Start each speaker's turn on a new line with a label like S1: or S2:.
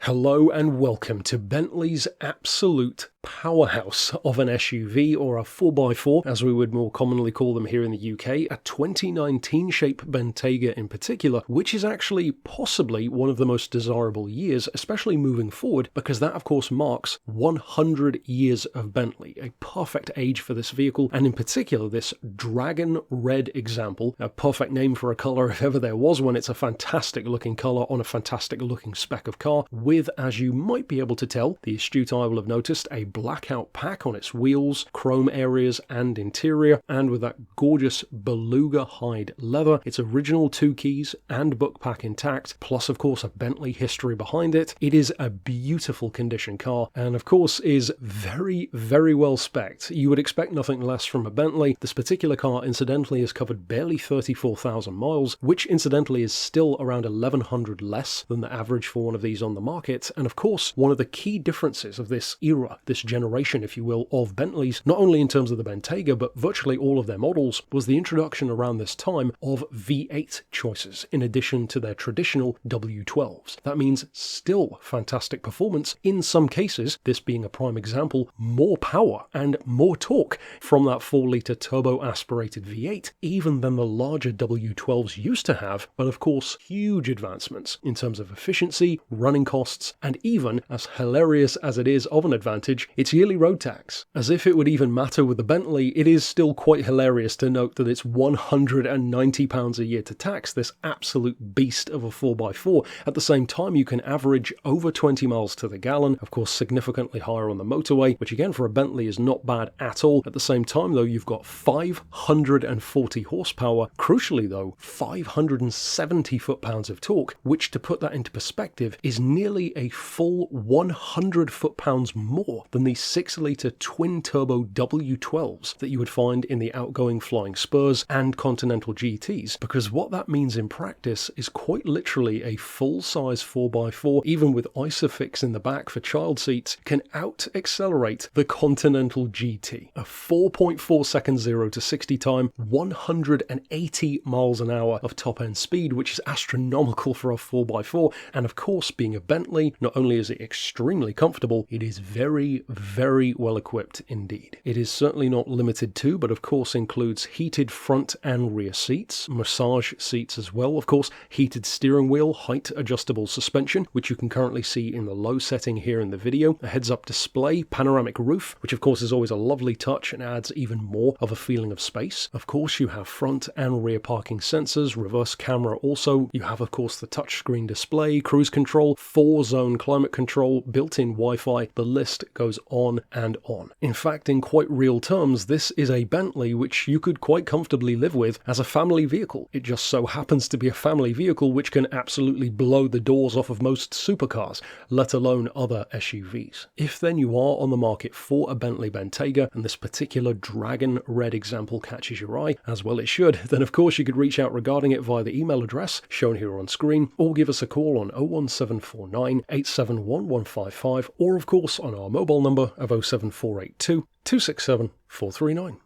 S1: Hello and welcome to Bentley's absolute powerhouse of an SUV, or a 4x4 as we would more commonly call them here in the UK, a 2019 shape Bentayga in particular, which is actually possibly one of the most desirable years, especially moving forward, because that of course marks 100 years of Bentley, a perfect age for this vehicle, and in particular this dragon red example, a perfect name for a colour if ever there was one. It's a fantastic looking colour on a fantastic looking spec of car, with, as you might be able to tell, the astute eye will have noticed, a blackout pack on its wheels, chrome areas and interior, and with that gorgeous beluga hide leather, its original 2 keys and book pack intact, plus of course a Bentley history behind it. It is a beautiful condition car, and of course is very, very well spec'd. You would expect nothing less from a Bentley. This particular car incidentally has covered barely 34,000 miles, which incidentally is still around 1,100 less than the average for one of these on the market. And of course, one of the key differences of this era, this generation, if you will, of Bentleys, not only in terms of the Bentayga, but virtually all of their models, was the introduction around this time of V8 choices, in addition to their traditional W12s. That means still fantastic performance, in some cases, this being a prime example, more power and more torque from that 4-litre turbo-aspirated V8, even than the larger W12s used to have, but of course, huge advancements in terms of efficiency, running costs, and even, as hilarious as it is of an advantage, its yearly road tax. As if it would even matter with the Bentley, it is still quite hilarious to note that it's £190 a year to tax this absolute beast of a 4x4. At the same time, you can average over 20 miles to the gallon, of course significantly higher on the motorway, which again for a Bentley is not bad at all. At the same time though, you've got 540 horsepower, crucially though, 570 foot-pounds of torque, which, to put that into perspective, is nearly a full 100 foot-pounds more than the 6-litre twin-turbo W12s that you would find in the outgoing Flying Spurs and Continental GTs, because what that means in practice is quite literally a full-size 4x4, even with Isofix in the back for child seats, can out-accelerate the Continental GT. A 4.4 second 0 to 60 time, 180 miles an hour of top-end speed, which is astronomical for a 4x4, and of course, being a Bentley, not only is it extremely comfortable, it is very, very well equipped indeed. It is certainly not limited to, but of course includes heated front and rear seats, massage seats as well, of course, heated steering wheel, height adjustable suspension, which you can currently see in the low setting here in the video, a heads-up display, panoramic roof, which of course is always a lovely touch and adds even more of a feeling of space. Of course, you have front and rear parking sensors, reverse camera also. You have of course the touchscreen display, cruise control, 4-zone climate control, built-in Wi-Fi, the list goes on and on. In fact, in quite real terms, this is a Bentley which you could quite comfortably live with as a family vehicle. It just so happens to be a family vehicle which can absolutely blow the doors off of most supercars, let alone other SUVs. If then you are on the market for a Bentley Bentayga, and this particular dragon red example catches your eye, as well it should, then of course you could reach out regarding it via the email address shown here on screen, or give us a call on 01749 871 155, or of course on our mobile number of 07482 267 439.